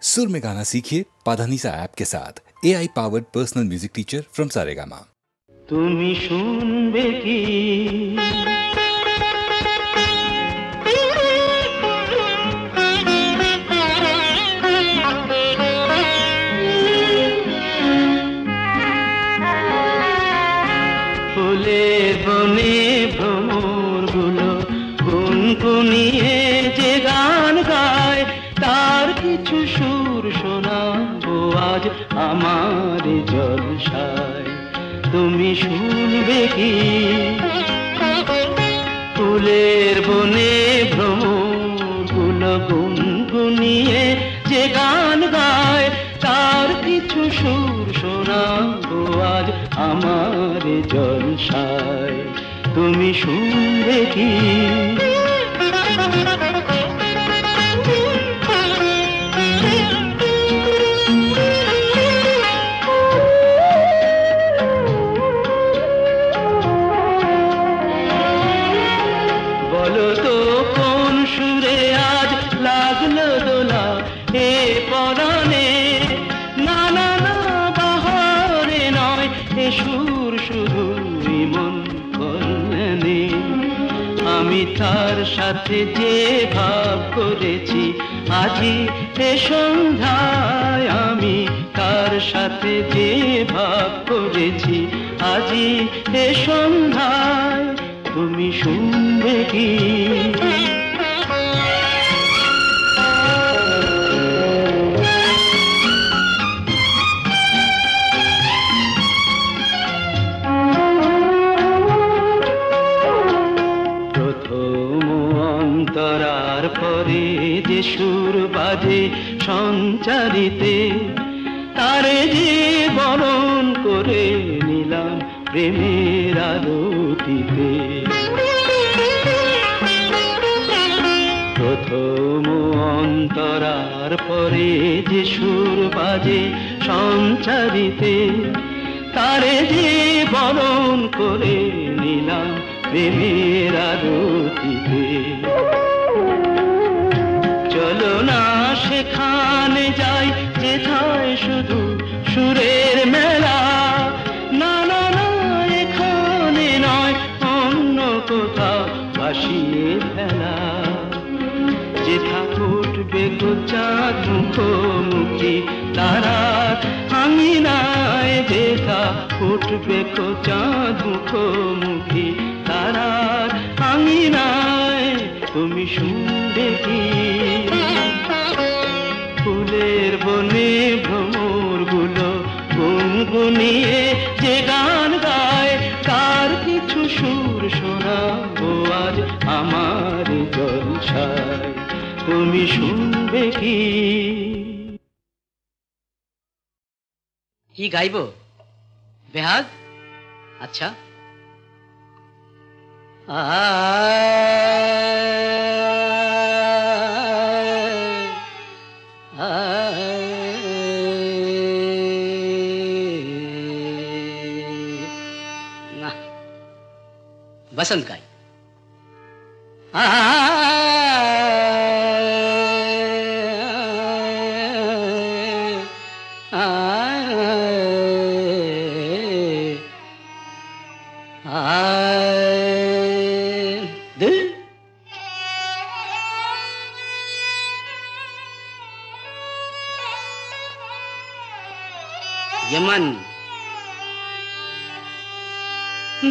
सुर में गाना सीखिए पाधानीसा ऐप के साथ। AI powered personal music teacher from Saregama. তুমি শুনবে কি ফুলের বনে ভ্রমরগুলো গুনগুনিয়ে যে গান গায় তার কিছু সুর শোনাবো আজ আমার জলসায়। তুমি শুনবে কি ফুলের বনে ভ্রমরগুলো গুনগুনিয়ে যে গান গায় তার কিছু সুর শোনাবো আজ আমার জলসায়। তুমি শুনবে কি তার সাথে যে ভাব করেছি আজি এ সন্ধ্যায়, আমি তার সাথে যে ভাব করেছি আজি এ সন্ধ্যায়। তুমি শুনবে কি পরে যে সুর বাজে সঞ্চারিতে তারে যে বরণ করে নিলাম প্রেমের আরতিতে। প্রথম অন্তরার পরে যে সুর বাজে সঞ্চারিতে তারে যে বরণ করে নিলাম প্রেমের আরতিতে। চলো না সেখানে যাই যেথায় শুধু সুরের মেলা, না না না এখানে নয় অন্য কোথাও ভাসিয়ে ফেলা। যেথা উঠবে চাঁদ মুখোমুখি তারার আঙিনায়, যেথা উঠবে চাঁদ মুখোমুখি তারার আঙিনায়। তুমি শুনবে কি ফুলের বনে ভ্রমরগুলো গুনগুনিয়ে যে গান গায় তার কিছু সুর শোনাবো আজ আমার জলসায়। তুমি শুনবে কি কি গাইব বেহাগ? আচ্ছা না বসন্ত গাই। यमन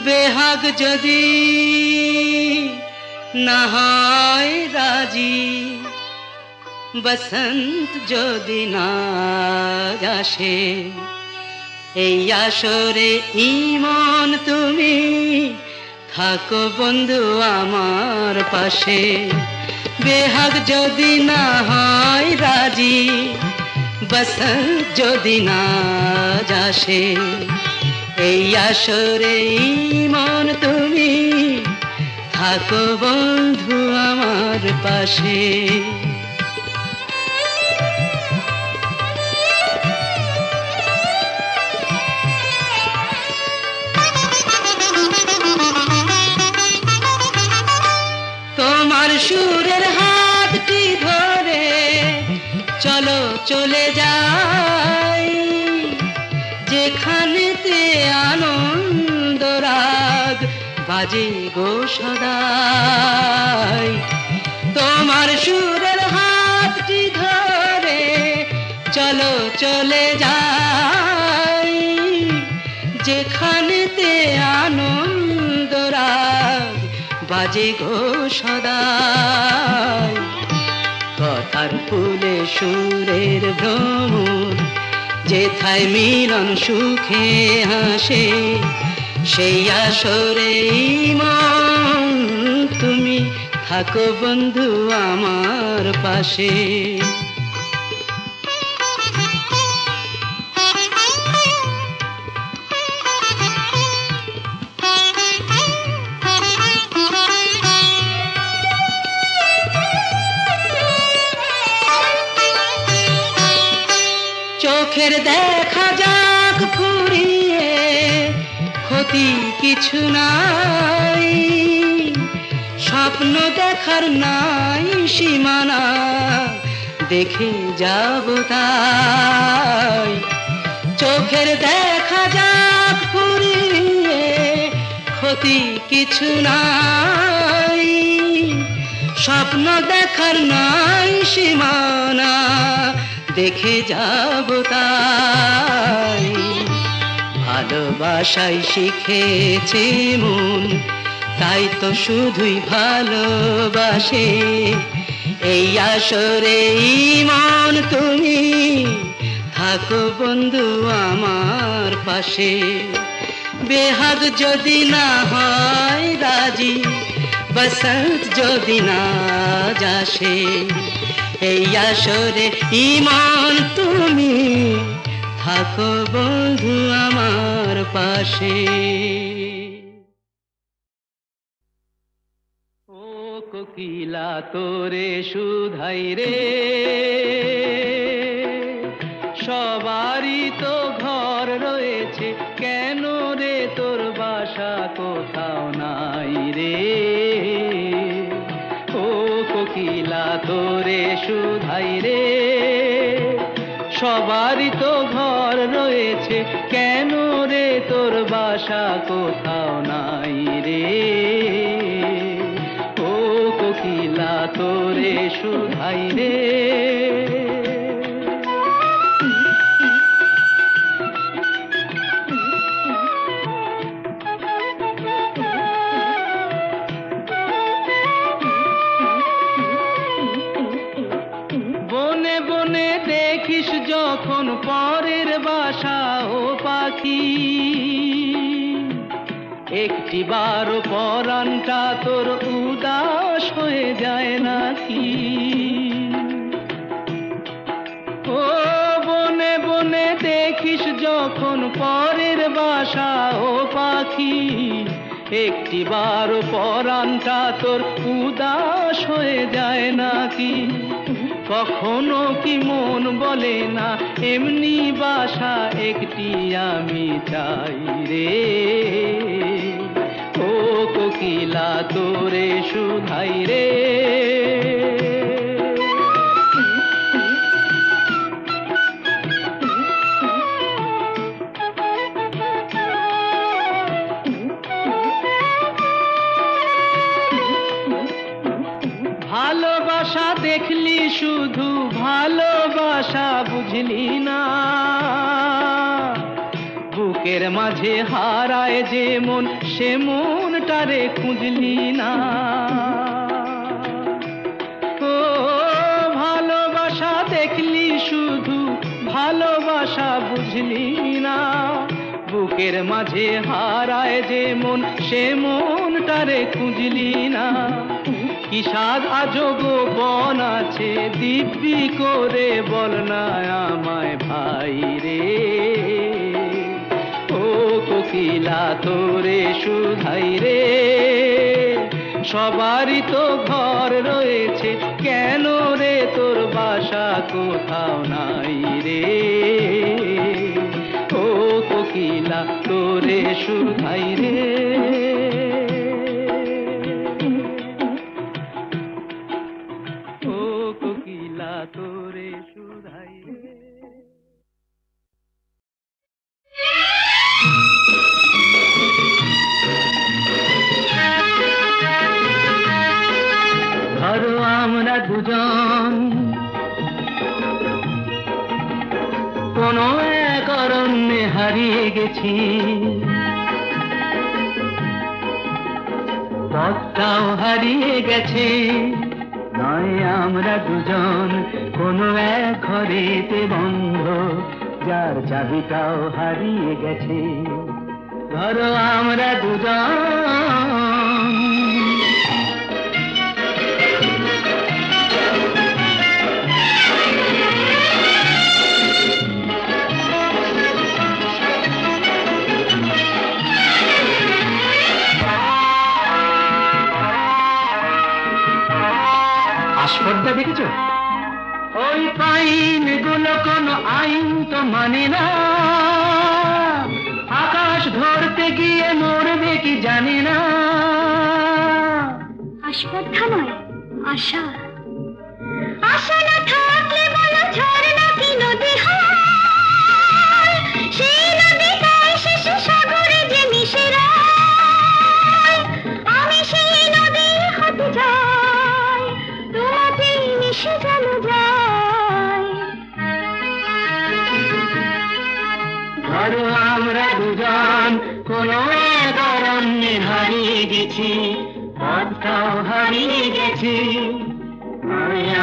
बेहाग যদি না হয় রাজি, বসন্ত যদি না আসে এই আসরে ইমন তুমি থাকো বন্ধু আমার পাশে। বেহাগ যদি না হয় রাজি, বসন্ত যদি না আসে এই আসরে ইমন তুমি থাকো বন্ধু আমার পাশে। তোমার সুরের হাতটি ধরে চলো চলে যাই যেখানেতে আনন্দ রাগ বাজে গো সদাই। তোমার সুরের হাতটি ধরে চলো চলে যাই যেখানেতে আনন্দ রাগ বাজে গো সদাই। কথার ফুলে সুরের ভ্রমর যেথায় মিলন সুখে হাসে সেই আসরে মন তুমি থাকো বন্ধু আমার পাশে। চোখের দেখা যাক ফুরিয়ে ক্ষতি কিছু নাই, স্বপ্ন দেখার নাই সীমানা দেখে যাব তাই। চোখের দেখা যাক ফুরিয়ে ক্ষতি কিছু নাই, স্বপ্ন দেখার নাই সীমানা দেখে যাব তাই। ভালোবাসাই শিখেছে মন তাই তো শুধুই ভালোবাসে এই আসরে মন তুমি থাকো বন্ধু আমার পাশে। বেহাগ যদি না হয় রাজি বসন্ত যদি না যাসে এই আসরে ইমান তুমি থাকো বন্ধু আমার পাশে। ও কোকিলা তোরে শুধাই রে সবারই তো ঘর রয়েছে কেন রে তোর বাসা কোথাও নাই রে। ও কোকিলা তোরে শুধাই রে সবারই তো ঘর রয়েছে কেন রে তোর বাসা কোথাও নাই রে। ও কোকিলা তোরে শুধাই রে। যখন পরের বাসা ও পাখি একটি বার পরানটা তোর উদাস হয়ে যায় নাকি। ও বনে বনে দেখিস যখন পরের বাসা ও পাখি একটি বার পরানটা তোর উদাস হয়ে যায় নাকি। কখনো কি মন বলে না এমনি বাসা একটি আমি চাই রে। ও কোকিলা তোরে শুধাই রে। ভালোবাসা দেখলি শুধু ভালোবাসা বুঝলি না, বুকের মাঝে হারায় যে মন সে মনটারে খুঁজলি না। ও ভালোবাসা দেখলি শুধু ভালোবাসা বুঝলি না, বুকের মাঝে হারায় যে মন সে মনটারে খুঁজলি না। কি সাধ আজো গোপন আছে দিব্যি করে বল না আমায় ভাই রে। ও কোকিলা তোরে শুধাই রে সবারই তো ঘর রয়েছে কেন রে তোর বাসা কোথাও নাই রে। ও কোকিলা তোরে শুধাই রে। তোরে শুধাই কোনো এক অরণ্যে হারিয়ে গেছি, পথটাও হারিয়ে গেছে। নয় আমরা দুজন কোনো এক ঘরেতে বন্ধ, যার চাবিটাও হারিয়ে গেছে। ধরো আমরা দুজন আস্পর্ধা দেখেছ? ওই পাইন গুলো কোনো আইন তো মানে না, আকাশ ধরতে গিয়ে মরবে কি জানি না। আস্পর্ধা নয়, আশা। আশা না থাকলে বলো ঝর্ণা কি নদী হয়, সেই নদীটাই শেষে সাগরে যে মিশে যায়। আমি সেই নদী হতে যাই, তোমাতে মিশে যেন যায়। ধরো আমরা দুজন কোনো এক অরণ্যে হারিয়ে গেছি, পথটাও হারিয়ে গেছি।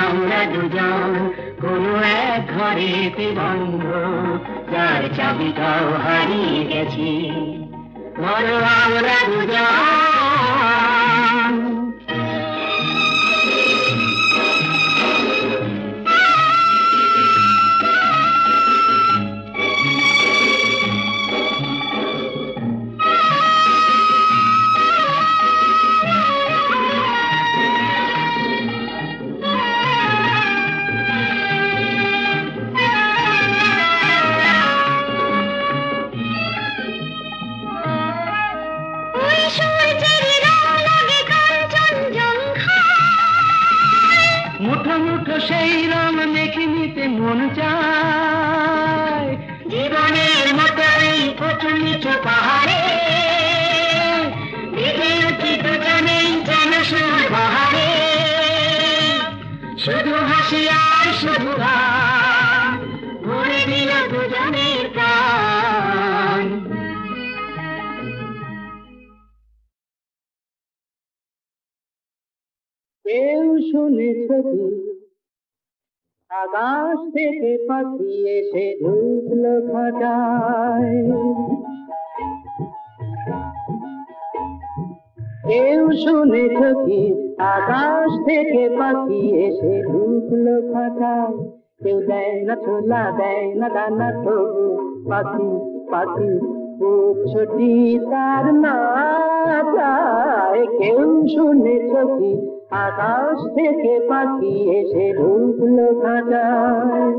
আমরা দুজন কোনো এক ঘরেতে বন্ধ, যার চাবিটাও হারিয়ে গেছি। ধরো আমরা দুজন মুঠো মুঠো সেই রং মেখে নিতে মন চায়। জীবনের মতো এই উঁচু নিচু পাহাড়ে ভিজে উঠি দুজনেই যেন সুর বাহারে। শুধু হাসি আর শুধু গান ভরে দিল দুজনের প্রাণ। কেউ শুনেছ কি আকাশ থেকে পাখি এসে ঢুকলো খাঁচায়? কেউ শুনেছ কি আকাশ থেকে পাখি এসে ঢুকলো খাঁচায়? কেউ দেয় না ছোলা, দেয় না দানা, তবু পাখি পাখি ছোটি তার না চায়। কেউ শুনেছ কি আকাশ থেকে পাখি এসে ঢুকলো খাঁচায়?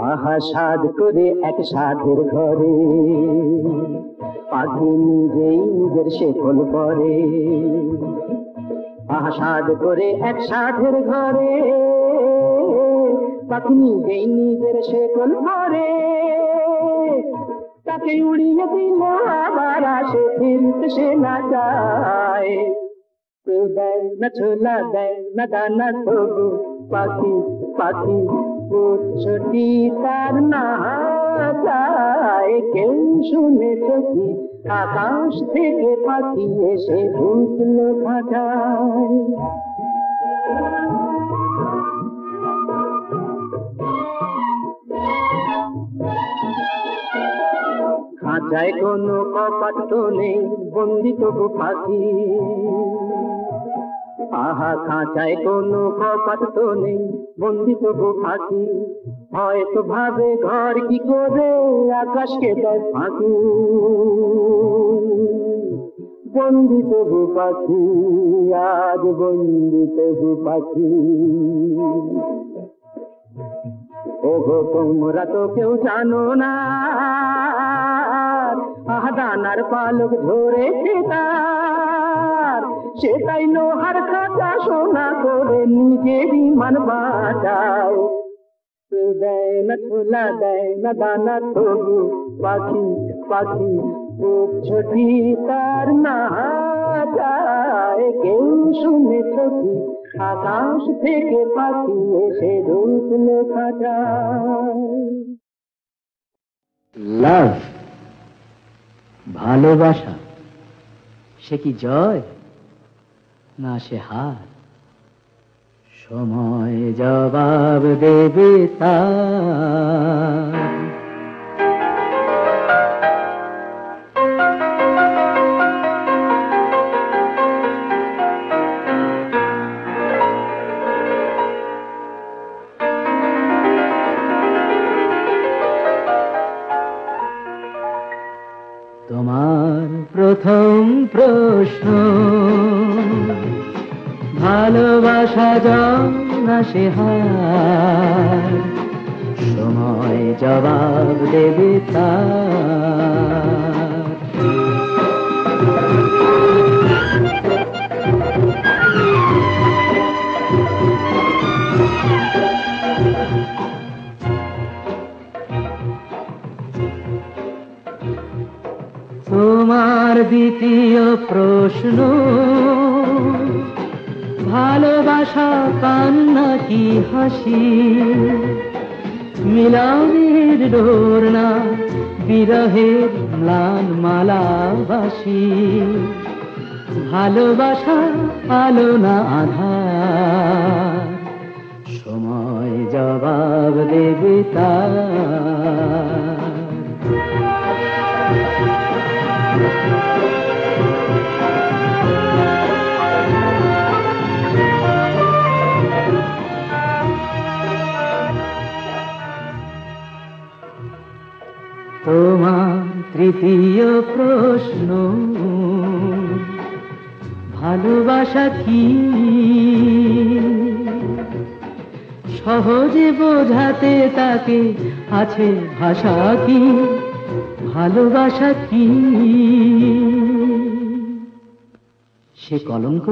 আহা সাধ করে এক সাধের ঘরে পাখি নিজেই নিজের শেকল পরে। আহা সাধ করে এক সাধের ঘরে পাখি নিজেই নিজের শেকল পরে। তাকে উড়িয়ে দিল আবার আসে ফিরতে সে না যায়। কেউ দেয় না ছোলা, দেয় না দানা, তবু পাখি পাখি ছোটি তার না চায়। কেউ শুনেছ কি আকাশ থেকে পাখি এসে ঢুকলো খাঁচায়? খাঁচায় কোনো কপাট তো নেই, বন্দি তবু পাখি। আহা খাঁচায় কোনো কপাট তো নেই, বন্দি তবু পাখি। হয়তো ভাবে ঘর কি করে আকাশকে দেয় ফাঁকি। বন্দি তবু পাখি, আজ বন্দি তবু পাখি। ওগো তোমরা তো কেউ জানো না, আহা দানার পালক ধরেছে তার, সেটাই লোহার খাঁচা সোনা করে নিজে বিমান বাঁচায়। দেয় না ছোলা দেয় না দানা তবু পাখি পাখি বুক ছোটি তার না যায়। কেউ শুনেছ কি আকাশ থেকে পাখি এসে রূপ লেখা যায়। লাভ, ভালোবাসা, সে কি জয় না সে হার? সময় জবাব দেবে তার। তোমার প্রথম প্রশ্ন, ভালোবাসা না সে হার? সময় জবাব দেবে তার। তোমার দ্বিতীয় প্রশ্ন, ভালোবাসা কান্না কি হাসি? মিলনের ডোর না বিরহের ম্লান মালাবাসি? ভালোবাসা আলো না আধার? সময় জবাব দেবে তার। তোমার তৃতীয় প্রশ্ন, ভালোবাসা কি? সহজে বোঝাতে তাকে আছে ভাষা কি? ভালোবাসা কি? সে কলঙ্ক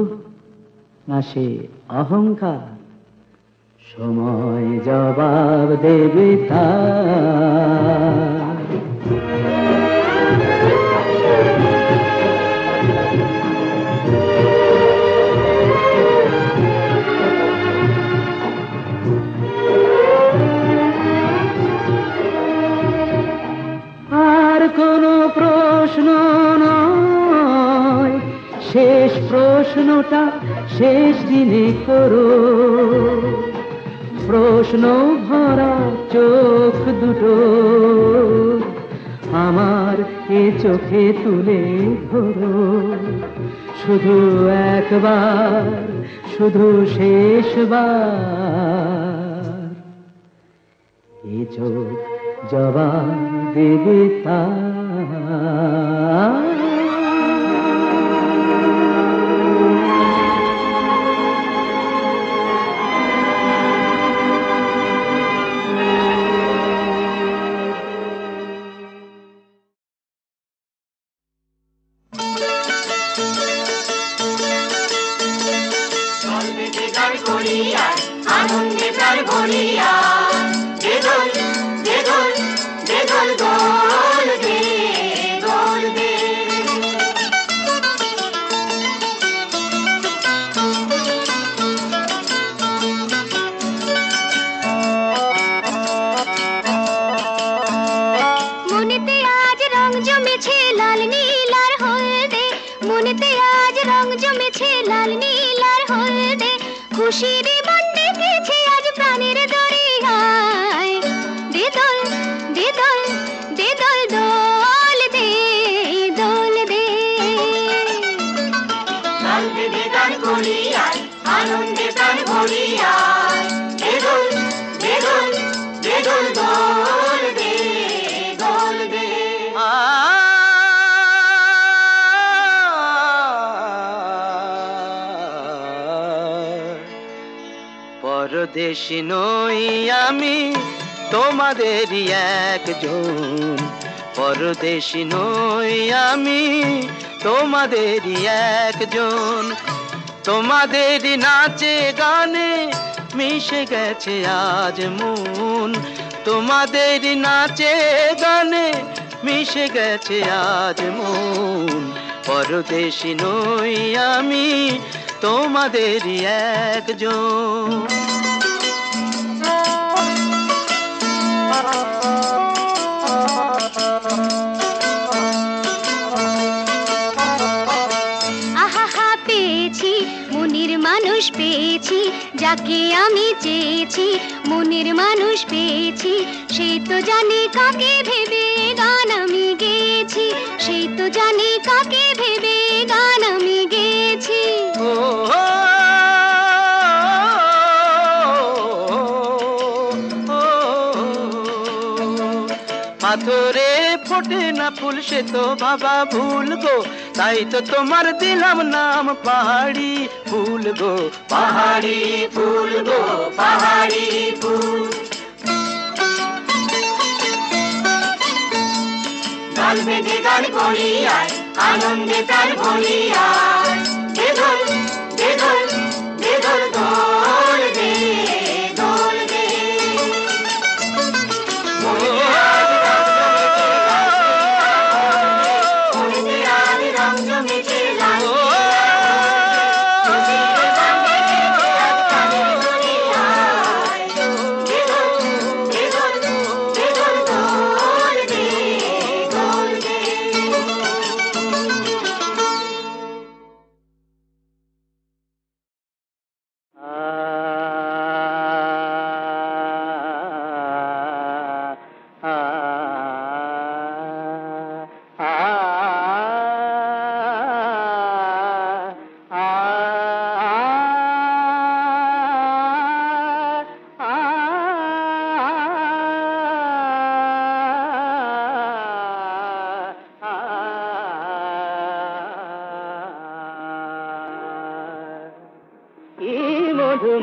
না সে অহংকার? সময় জবাব দেবে তার। আর কোনো প্রশ্ন নয়, শেষ প্রশ্নটা শেষ দিনে করো। প্রশ্ন ভরা চোখ দুটো আমার এ চোখে তুলে ধরো। শুধু একবার, শুধু শেষবার, এ চোখ জবাব দেবে তার। আনন্দে প্রাণ ভরিয়া দে দোল দে দোল দে দোল দোল দে দোল দে। মনেতে আজ রং জমেছে লাল নীল আর হলদে, মনেতে আজ রং জমেছে লাল নীল আর হলদে। খুশির মন ডেকেছে আজ প্রাণের দরিয়ায়, দে দোল দে দোল দে দোল দোল দে দোল দে। দোল দে দে গান করিয়ায় আনন্দে প্রাণ ভরিয়ায় দে দোল দে দোল দে দোল দোল দে দোল দে। পরদেশী নই আমি তোমাদেরই একজন, পরদেশী নই আমি তোমাদেরই একজন। তোমাদেরই নাচে গানে মিশে গেছে আজ মন তোমাদের নাচে গানে মিশে গেছে আজ মন পরদেশী নই আমি তোমাদেরই একজন আহা পেয়েছি মনের মানুষ পেয়েছি যাকে আমি চেয়েছি মনের মানুষ পেয়েছি সে তো জানে কাকে ভেবে গান আমি গেয়েছি সে তো জানে কাকে ভেবে গান আমি গেয়েছি পাথরে ফোটে না ফুল সে তো বাবা ভুল গো তাই তো তোমার দিলাম নাম পাহাড়ি ফুল গো পাহাড়ি ফুল গো পাহাড়ি ফুল গান বেঁধে গান করি আয় আনন্দে প্রাণ ভরি আয় দে ঢোল দে ঢোল দে ঢোল দোল দে দোল দে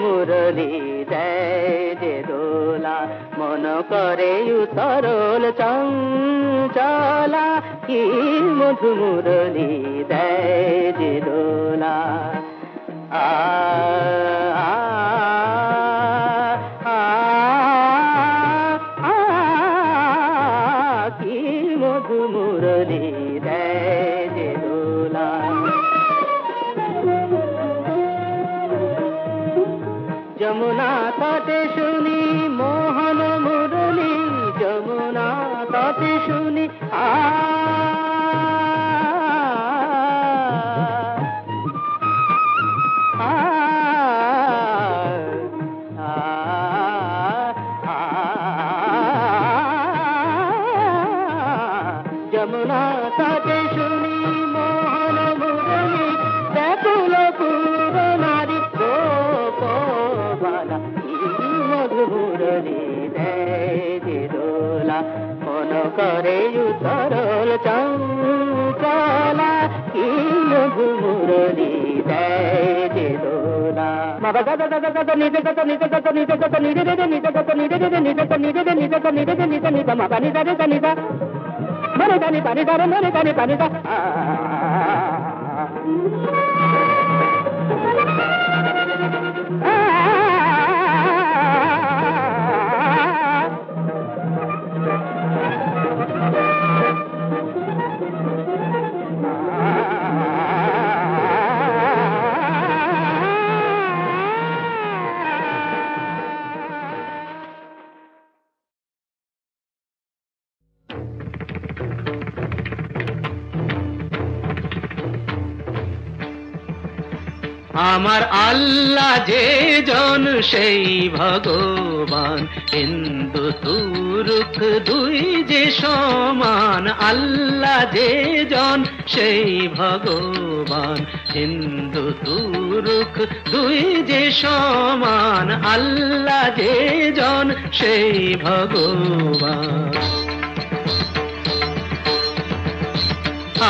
মুরলি দেয় যে দোলা মন করে উতরল চঞ্চলা কি মধু মুরলি দেয় যে দোলা আ কি মধু মুরলি দেয় যে দোলা যমুনা তটে শুনি মোহন মুরলি যমুনা তটে শুনি যমুনা তটে শুনি মোহন মুরলি ব্যাকুল পুর নারী মধুরলি দেয় দোলা মন করে উতরল চঞ্চলা কি মধুরলি দেয় দোলা বাবা গাদা গাদা গাদা নিজে গাদা নিজে গাদা নিজে গাদা নিজে নিজে নিজে গাদা নিজে নিজে নিজে গাদা নিজে নিজে নিজে গাদা নিজে নিজে নিজে মা পানি দারে পানি দা মরে গানি পানি দারে মরে গানি পানি দা আমার আল্লাহ যে জন সেই ভগবান হিন্দু তুরুক দুই যে সমান আল্লাহ যে জন সেই ভগবান হিন্দু তুরুক দুই যে সমান আল্লাহ যে জন সেই ভগবান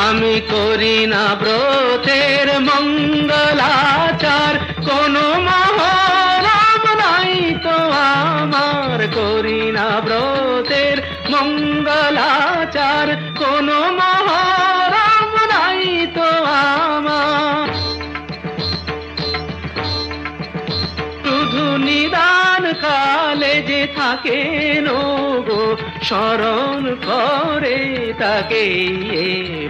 আমি করি না ব্রতের মঙ্গলাচার কোন মহরম নাই তো আমার করি না ব্রতের মঙ্গলাচার কোন মহরম নাই তো আমার শুধু নিদা কালে যে থাকে গো স্মরণ করে তাকে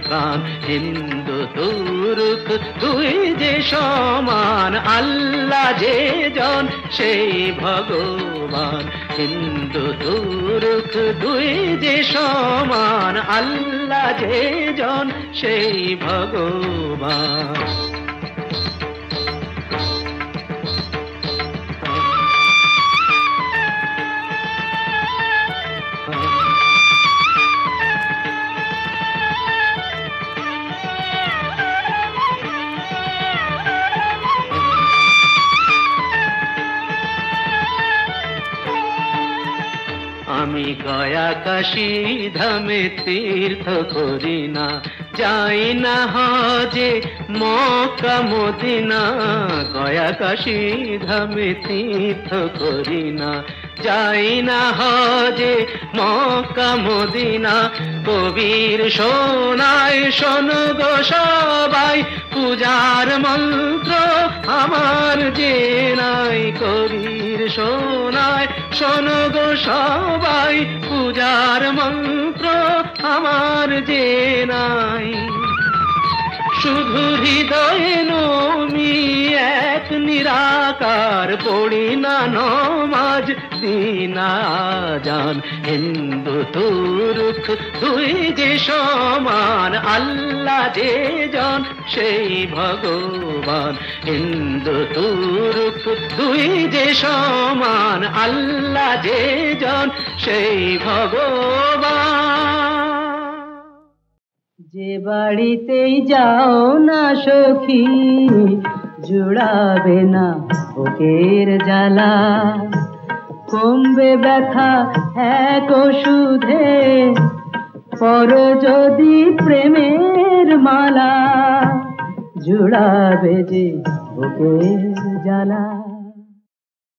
প্রাণ। হিন্দু তুর্ক দুই যে সমান, আল্লাহ যে জন সেই ভগবান। হিন্দু তুর্ক দুই যে সমান, আল্লাহ যে জন সেই ভগবান। আমি গয়া কাশী ধামে তীর্থ করি না, যাই না হজে মক্কা মদিনা। গয়া কাশী ধামে তীর্থ করি না, যাই না হজে মক্কা মদিনা। কবির শোনায় শোনো গো সবাই, পূজার মন্ত্র আমার যে নাই। কবির শোনায় শোনো গো সবাই, পূজার মন্ত্র আমার যে নাই। শুধু হৃদয়ে নমি এক নিরাকার, পড়ি না নমাজ দিনা জান। হিন্দু তুর্ক দুই যে সমান, আল্লাহ যে জন সেই ভগবান। হিন্দু তুর্ক দুই যে সমান, আল্লাহ যে জন সেই ভগবান। যে বাড়িতেই যাও না সখী, জুড়াবে না বুকের জ্বালা। কমবে ব্যথা এক ওষুধে, পর যদি প্রেমের মালা। জুড়াবে যে বুকের জ্বালা।